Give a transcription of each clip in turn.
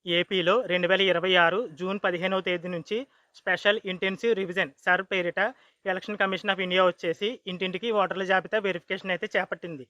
ఏపీలో 2026 జూన్ 15వ తేదీ నుంచి స్పెషల్ ఇంటెన్సివ్ రివిజన్ సర్ పేరిట ఎలక్షన్ కమిషన్ ఆఫ్ ఇండియా వచ్చేసి ఇంటింటికి ఓటర్ల జాబితా వెరిఫికేషన్ అయితే చేపట్టింది.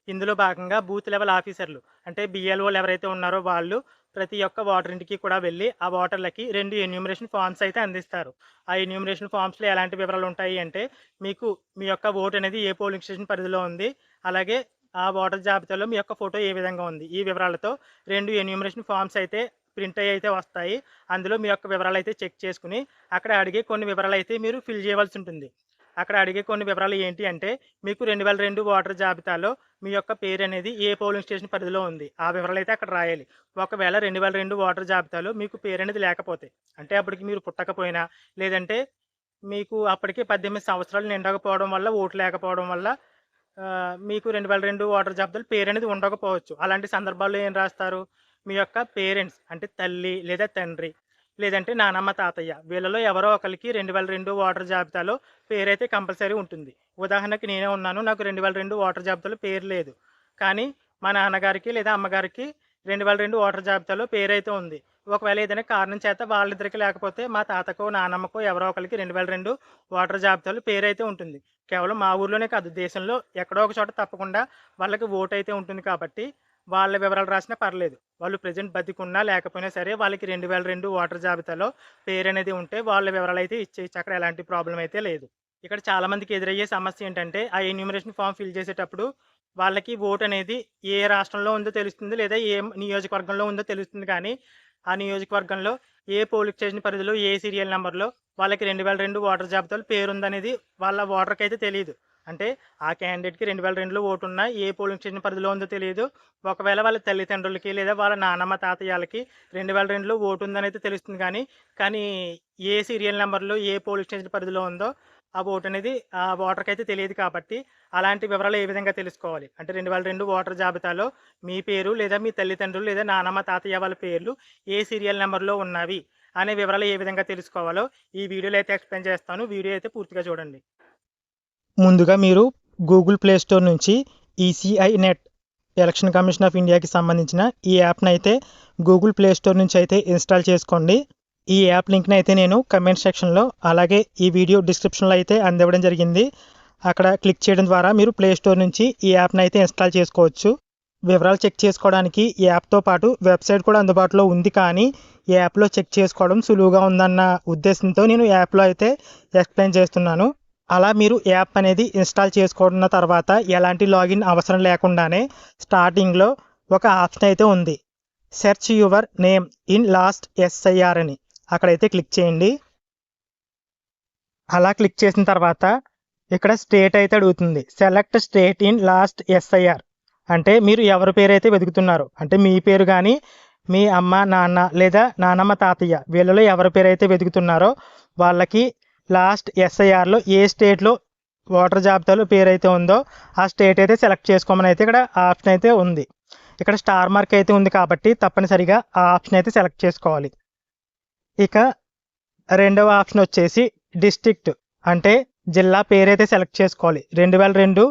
ఇందులో భాగంగా బూత్ లెవెల్ ఆఫీసర్లు అంటే BLOలు ఎవరైతే ఉన్నారో వాళ్ళు ప్రతి ఒక్క ఓటర్ ఇంటికి కూడా వెళ్ళి ఆ ఓటర్లకి 2 ఎన్యూమరేషన్ ఫార్మ్స్ అయితే అందిస్తారు. ఆ ఎన్యూమరేషన్ ఫార్మ్స్‌లో ఎలాంటి వివరాలు ఉంటాయి అంటే మీకు మీ యొక్క ఓటు అనేది ఏ పోలింగ్ స్టేషన్ పరిధిలో ఉంది, అలాగే ఆ ఓటర్ జాబితాలో మీ యొక్క ఫోటో ఏ విధంగా ఉంది, ఈ వివరాలతో 2 ఎన్యూమరేషన్ ఫార్మ్స్ అయితే ప్రింట్ అయ్యి అయితే వస్తాయి. అందులో మీ యొక్క వివరాలైతే చెక్ చేసుకొని, అక్కడ అడిగే కొన్ని వివరాలైతే మీరు ఫిల్ చేయవలసి ఉంటుంది. అక్కడ అడిగే కొన్ని వివరాలు ఏంటి అంటే, మీకు 2002 ఓటర్ జాబితాలో మీ యొక్క పేరనేది ఏ పోలింగ్ స్టేషన్ పరిధిలో ఉంది. ఆ వివరాలైతే అక్కడ రాయాలి. ఒకవేళ 2002 ఓటర్ జాబితాలో మీకు పేరనేది లేకపోతే, అంటే అప్పటికి మీరు పుట్టకపోయినా, లేదంటే మీకు అప్పటికి 18 సంవత్సరాలు నిండకపోవడం వల్ల, ఓటు లేకపోవడం వల్ల మీకు 2002 ఓటర్ జాబితాలో పేరనేది ఉండకపోవచ్చు. అలాంటి సందర్భాల్లో ఏం రాస్తారు? మీ యొక్క పేరెంట్స్ అంటే తల్లి లేదా తండ్రి, లేదంటే నానమ్మ, తాతయ్య వీళ్ళలో ఎవరో ఒకళ్ళకి 2002 ఓటర్ జాబితాలో పేరైతే కంపల్సరీ ఉంటుంది. ఉదాహరణకి నేనే ఉన్నాను. నాకు 2002 ఓటర్ జాబితాలో పేరు లేదు. కానీ మా నాన్నగారికి లేదా అమ్మగారికి 2002 ఓటర్ జాబితాలో పేరైతే ఉంది. ఒకవేళ ఏదైనా కారణం చేత వాళ్ళిద్దరికి లేకపోతే మా తాతకో, నానమ్మకో ఎవరో ఒకళ్ళకి 2002 ఓటర్ జాబితాలో పేరైతే ఉంటుంది. కేవలం మా ఊర్లోనే కాదు, దేశంలో ఎక్కడో ఒక చోట తప్పకుండా వాళ్ళకి ఓటైతే ఉంటుంది కాబట్టి వాళ్ళ వివరాలు రాసినా పర్లేదు. వాళ్ళు ప్రెజెంట్ బతికున్నా లేకపోయినా సరే వాళ్ళకి 2002 ఓటర్ జాబితాలో పేరనేది ఉంటే వాళ్ళ వివరాలైతే ఇచ్చేయచ్చు. అక్కడ ఎలాంటి ప్రాబ్లమ్ అయితే లేదు. ఇక్కడ చాలామందికి ఎదురయ్యే సమస్య ఏంటంటే, ఆ ఎన్యూమరేషన్ ఫార్మ్ ఫిల్ చేసేటప్పుడు వాళ్ళకి ఓటనేది ఏ రాష్ట్రంలో ఉందో తెలుస్తుంది, లేదా ఏ నియోజకవర్గంలో ఉందో తెలుస్తుంది. కానీ ఆ నియోజకవర్గంలో ఏ పోలింగ్ స్టేషన్ పరిధిలో ఏ సీరియల్ నంబర్‌లో వాళ్ళకి 2002 ఓటర్ జాబితాలో పేరుందనేది వాళ్ళ ఓటర్‌కైతే తెలీదు. అంటే ఆ క్యాండిడేట్‌కి 2002లో ఓటున్నా ఏ పోలింగ్ స్టేషన్ పరిధిలో ఉందో తెలీదు. ఒకవేళ వాళ్ళ తల్లిదండ్రులకి లేదా వాళ్ళ నానమ్మ, తాతయ్యలకి 2002లో ఓటుందనైతే తెలుస్తుంది కానీ ఏ సీరియల్ నంబర్‌లో ఏ పోలింగ్ స్టేషన్ పరిధిలో ఉందో ఆ ఓటనేది ఆ ఓటర్‌కైతే తెలీదు కాబట్టి అలాంటి వివరాలు ఏ విధంగా తెలుసుకోవాలి? అంటే 2002 ఓటర్ జాబితాలో మీ పేరు లేదా మీ తల్లిదండ్రులు లేదా నానమ్మ, తాతయ్య వాళ్ళ పేర్లు ఏ సీరియల్ నంబర్‌లో ఉన్నవి అనే వివరాలు ఏ విధంగా తెలుసుకోవాలో ఈ వీడియోలో అయితే ఎక్స్‌ప్లెయిన్ చేస్తాను. వీడియో అయితే పూర్తిగా చూడండి. ముందుగా మీరు గూగుల్ ప్లే స్టోర్ నుంచి ECI net election commission of ఇండియాకి సంబంధించిన ఈ యాప్ని అయితే గూగుల్ ప్లే స్టోర్ నుంచి అయితే ఇన్స్టాల్ చేసుకోండి. ఈ యాప్ లింక్ని అయితే నేను కమెంట్ సెక్షన్లో అలాగే ఈ వీడియో డిస్క్రిప్షన్లో అయితే అందివ్వడం జరిగింది. అక్కడ క్లిక్ చేయడం ద్వారా మీరు ప్లే స్టోర్ నుంచి ఈ యాప్ని అయితే ఇన్స్టాల్ చేసుకోవచ్చు. వివరాలు చెక్ చేసుకోవడానికి ఈ యాప్తో పాటు వెబ్సైట్ కూడా అందుబాటులో ఉంది, కానీ ఈ యాప్లో చెక్ చేసుకోవడం సులువుగా ఉందన్న ఉద్దేశంతో నేను యాప్లో అయితే ఎక్స్ప్లెయిన్ చేస్తున్నాను. అలా మీరు యాప్ అనేది ఇన్స్టాల్ చేసుకున్న తర్వాత ఎలాంటి లాగిన్ అవసరం లేకుండానే స్టార్టింగ్లో ఒక ఆప్షన్ అయితే ఉంది, search your name in last SIR అని. అక్కడైతే క్లిక్ చేయండి. అలా క్లిక్ చేసిన తర్వాత ఇక్కడ స్టేట్ అయితే అడుగుతుంది. Select state in last SIR అంటే మీరు ఎవరి పేరు అయితే వెతుకుతున్నారో, అంటే మీ పేరు కానీ మీ అమ్మ, నాన్న లేదా నానమ్మ, తాతయ్య వీళ్ళలో ఎవరి పేరు అయితే వెతుకుతున్నారో వాళ్ళకి లాస్ట్ SIRలో ఏ స్టేట్లో ఓటర్ జాబితాలో పేరు అయితే ఉందో ఆ స్టేట్ అయితే సెలెక్ట్ చేసుకోమని అయితే ఇక్కడ ఆప్షన్ అయితే ఉంది. ఇక్కడ స్టార్ మార్క్ అయితే ఉంది కాబట్టి తప్పనిసరిగా ఆ ఆప్షన్ అయితే సెలెక్ట్ చేసుకోవాలి. ఇక రెండవ ఆప్షన్ వచ్చేసి డిస్ట్రిక్ట్ అంటే జిల్లా పేరైతే సెలెక్ట్ చేసుకోవాలి. 2002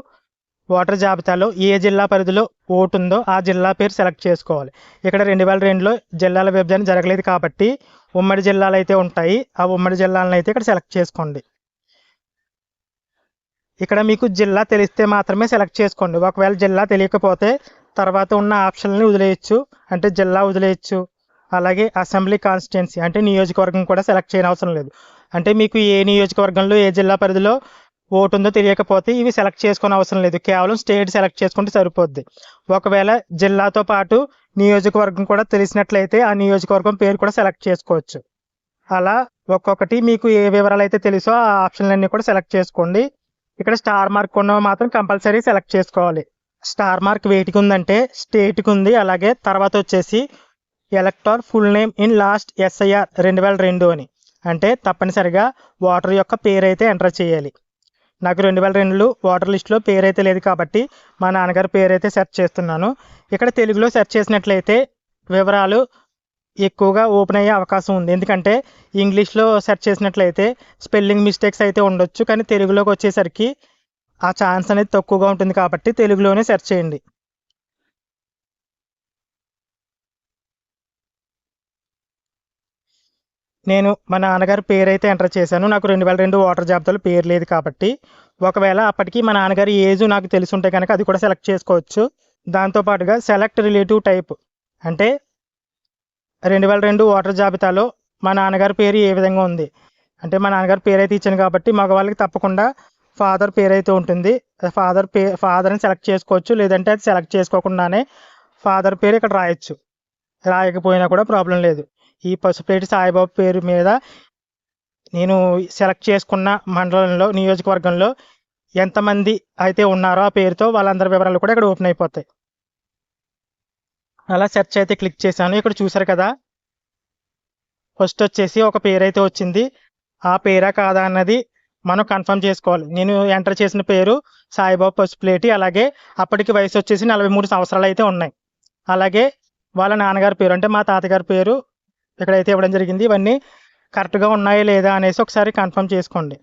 ఓటర్ జాబితాలో ఏ జిల్లా పరిధిలో ఓటు ఉందో ఆ జిల్లా పేరు సెలెక్ట్ చేసుకోవాలి. ఇక్కడ 2002లో జిల్లాల విభజన జరగలేదు కాబట్టి ఉమ్మడి జిల్లాలు అయితే ఉంటాయి. ఆ ఉమ్మడి జిల్లాలను అయితే ఇక్కడ సెలెక్ట్ చేసుకోండి. ఇక్కడ మీకు జిల్లా తెలిస్తే మాత్రమే సెలెక్ట్ చేసుకోండి. ఒకవేళ జిల్లా తెలియకపోతే తర్వాత ఉన్న ఆప్షన్లని వదిలేయచ్చు. అంటే జిల్లా వదిలేయచ్చు. అలాగే అసెంబ్లీ కాన్స్టిట్యున్సీ అంటే నియోజకవర్గం కూడా సెలెక్ట్ చేయని అవసరం లేదు. అంటే మీకు ఏ నియోజకవర్గంలో ఏ జిల్లా పరిధిలో ఓటు ఉందో తెలియకపోతే ఇవి సెలెక్ట్ చేసుకునే అవసరం లేదు. కేవలం స్టేట్ సెలెక్ట్ చేసుకుంటే సరిపోద్ది. ఒకవేళ జిల్లాతో పాటు నియోజకవర్గం కూడా తెలిసినట్లయితే ఆ నియోజకవర్గం పేరు కూడా సెలెక్ట్ చేసుకోవచ్చు. అలా ఒక్కొక్కటి మీకు ఏ వివరాలు అయితే తెలుసో ఆ ఆప్షన్లన్నీ కూడా సెలెక్ట్ చేసుకోండి. ఇక్కడ స్టార్ మార్క్ ఉన్నవి మాత్రం కంపల్సరీ సెలెక్ట్ చేసుకోవాలి. స్టార్ మార్క్ వేటికి ఉందంటే స్టేట్కి ఉంది. అలాగే తర్వాత వచ్చేసి ఎలక్టర్ full name in last SIR 2002 అని, అంటే తప్పనిసరిగా ఓటర్ యొక్క పేరు అయితే ఎంటర్ చేయాలి. నాకు 2002 ఓటర్ లిస్టులో పేరు అయితే లేదు కాబట్టి మా నాన్నగారి పేరు అయితే సెర్చ్ చేస్తున్నాను. ఇక్కడ తెలుగులో సెర్చ్ చేసినట్లయితే వివరాలు ఎక్కువగా ఓపెన్ అయ్యే అవకాశం ఉంది. ఎందుకంటే ఇంగ్లీష్లో సెర్చ్ చేసినట్లయితే స్పెల్లింగ్ మిస్టేక్స్ అయితే ఉండొచ్చు, కానీ తెలుగులోకి వచ్చేసరికి ఆ ఛాన్స్ అనేది తక్కువగా ఉంటుంది కాబట్టి తెలుగులోనే సెర్చ్ చేయండి. నేను మా నాన్నగారి పేరు అయితే ఎంటర్ చేశాను. నాకు 2002 ఓటర్ జాబితాలో పేరు లేదు కాబట్టి, ఒకవేళ అప్పటికి మా నాన్నగారి ఏజ్ నాకు తెలిసి ఉంటే కనుక అది కూడా సెలెక్ట్ చేసుకోవచ్చు. దాంతో పాటుగా సెలెక్ట్ రిలేటివ్ టైప్ అంటే 2002 ఓటర్ జాబితాలో మా నాన్నగారి పేరు ఏ విధంగా ఉంది అంటే మా నాన్నగారి పేరు అయితే ఇచ్చాను కాబట్టి మగవాళ్ళకి తప్పకుండా ఫాదర్ పేరు అయితే ఉంటుంది. ఫాదర్ని సెలెక్ట్ చేసుకోవచ్చు, లేదంటే అది సెలెక్ట్ చేసుకోకుండానే ఫాదర్ పేరు ఇక్కడ రాయొచ్చు. రాయకపోయినా కూడా ప్రాబ్లం లేదు. ఈ పసుపులేటి సాయిబాబు పేరు మీద నేను సెలెక్ట్ చేసుకున్న మండలంలో నియోజకవర్గంలో ఎంతమంది అయితే ఉన్నారో ఆ పేరుతో వాళ్ళందరి వివరాలు కూడా ఇక్కడ ఓపెన్ అయిపోతాయి. అలా సెర్చ్ అయితే క్లిక్ చేశాను. ఇక్కడ చూసారు కదా, ఫస్ట్ వచ్చేసి ఒక పేరు అయితే వచ్చింది. ఆ పేరా కాదా అన్నది మనం కన్ఫర్మ్ చేసుకోవాలి. నేను ఎంటర్ చేసిన పేరు సాయిబాబు పసుపులేటి. అలాగే అప్పటికి వయసు వచ్చేసి 43 సంవత్సరాలు అయితే ఉన్నాయి. అలాగే వాళ్ళ నాన్నగారి పేరు అంటే మా తాతగారి పేరు ఇక్కడైతే ఇవ్వడం జరిగింది. ఇవన్నీ కరెక్ట్గా ఉన్నాయా లేదా అనేసి ఒకసారి కన్ఫర్మ్ చేసుకోండి.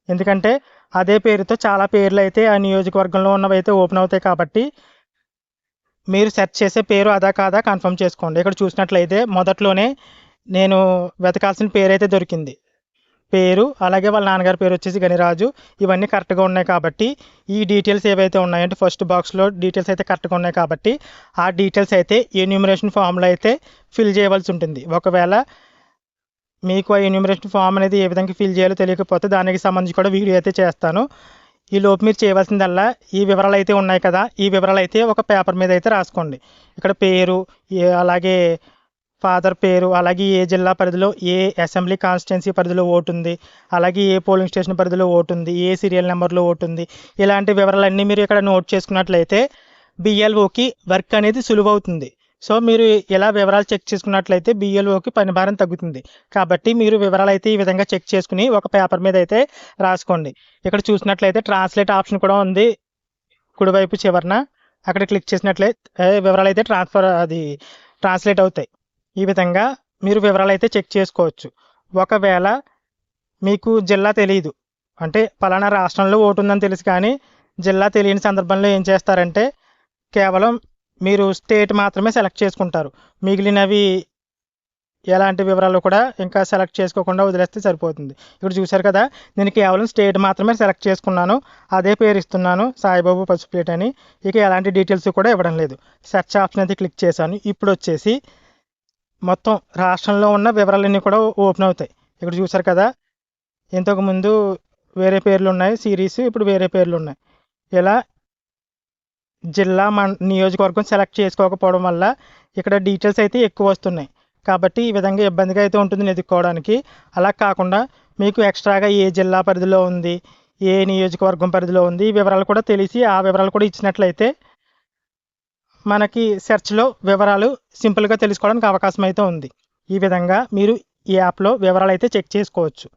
ఎందుకంటే అదే పేరుతో చాలా పేర్లు అయితే ఆ నియోజకవర్గంలో ఉన్నవి అయితే ఓపెన్ అవుతాయి కాబట్టి మీరు సెర్చ్ చేసే పేరు అదా కాదా కన్ఫర్మ్ చేసుకోండి. ఇక్కడ చూసినట్లయితే మొదట్లోనే నేను వెతకాల్సిన పేరు అయితే దొరికింది. పేరు అలాగే వాళ్ళ నాన్నగారి పేరు వచ్చేసి గనిరాజు. ఇవన్నీ కరెక్ట్గా ఉన్నాయి కాబట్టి ఈ డీటెయిల్స్ ఏవైతే ఉన్నాయంటే ఫస్ట్ బాక్స్లో డీటెయిల్స్ అయితే కరెక్ట్గా ఉన్నాయి కాబట్టి ఆ డీటెయిల్స్ అయితే ఎన్యూమరేషన్ ఫామ్లో అయితే ఫిల్ చేయవలసి ఉంటుంది. ఒకవేళ మీకు ఆ ఎన్యూమరేషన్ ఫామ్ అనేది ఏ విధంగా ఫిల్ చేయాలో తెలియకపోతే దానికి సంబంధించి కూడా వీడియో అయితే చేస్తాను. ఈ లోపు మీరు చేయవలసిందల్లా ఈ వివరాలు అయితే ఉన్నాయి కదా, ఈ వివరాలు అయితే ఒక పేపర్ మీద అయితే రాసుకోండి. ఇక్కడ పేరు అలాగే ఫాదర్ పేరు, అలాగే ఏ జిల్లా పరిధిలో ఏ అసెంబ్లీ కాన్స్టిట్యున్సీ పరిధిలో ఓటు ఉంది, అలాగే ఏ పోలింగ్ స్టేషన్ పరిధిలో ఓటు ఉంది, ఏ సీరియల్ నెంబర్లో ఓటు ఉంది, ఇలాంటి వివరాలన్నీ మీరు ఇక్కడ నోట్ చేసుకున్నట్లయితే బిఎల్ఓకి వర్క్ అనేది సులువవుతుంది. సో మీరు ఇలా వివరాలు చెక్ చేసుకున్నట్లయితే బిఎల్ఓకి పని భారం తగ్గుతుంది. కాబట్టి మీరు వివరాలు అయితే ఈ విధంగా చెక్ చేసుకుని ఒక పేపర్ మీద అయితే రాసుకోండి. ఇక్కడ చూసినట్లయితే ట్రాన్స్లేట్ ఆప్షన్ కూడా ఉంది కుడివైపు చివరన. అక్కడ క్లిక్ చేసినట్లయితే వివరాలు అయితే ట్రాన్స్లేట్ అవుతాయి. ఈ విధంగా మీరు వివరాలు అయితే చెక్ చేసుకోవచ్చు. ఒకవేళ మీకు జిల్లా తెలియదు అంటే పలానా రాష్ట్రంలో ఓటు ఉందని తెలుసు కానీ జిల్లా తెలియని సందర్భంలో ఏం చేస్తారంటే కేవలం మీరు స్టేట్ మాత్రమే సెలెక్ట్ చేసుకుంటారు. మిగిలినవి ఎలాంటి వివరాలు కూడా ఇంకా సెలెక్ట్ చేసుకోకుండా వదిలేస్తే సరిపోతుంది. ఇక్కడ చూశారు కదా, నేను కేవలం స్టేట్ మాత్రమే సెలెక్ట్ చేసుకున్నాను. అదే పేరు ఇస్తున్నాను, సాయిబాబు పసుపులేటి అని. ఇక ఎలాంటి డీటెయిల్స్ కూడా ఇవ్వడం లేదు. సెర్చ్ ఆప్షన్ అయితే క్లిక్ చేశాను. ఇప్పుడు వచ్చేసి మొత్తం రాష్ట్రంలో ఉన్న వివరాలన్నీ కూడా ఓపెన్ అవుతాయి. ఇక్కడ చూశారు కదా, ఇంతకుముందు వేరే పేర్లు ఉన్నాయి సిరీస్, ఇప్పుడు వేరే పేర్లు ఉన్నాయి. ఇలా జిల్లా నియోజకవర్గం సెలెక్ట్ చేసుకోకపోవడం వల్ల ఇక్కడ డీటెయిల్స్ అయితే ఎక్కువ వస్తున్నాయి. కాబట్టి ఈ విధంగా ఇబ్బందిగా అయితే ఉంటుంది వెతుక్కోవడానికి. అలా కాకుండా మీకు ఎక్స్ట్రాగా ఏ జిల్లా పరిధిలో ఉంది, ఏ నియోజకవర్గం పరిధిలో ఉంది, ఈ వివరాలు కూడా తెలిసి ఆ వివరాలు కూడా ఇచ్చినట్లయితే మనకి సెర్చ్లో వివరాలు సింపుల్గా తెలుసుకోవడానికి అవకాశం అయితే ఉంది. ఈ విధంగా మీరు ఈ యాప్లో వివరాలు అయితే చెక్ చేసుకోవచ్చు.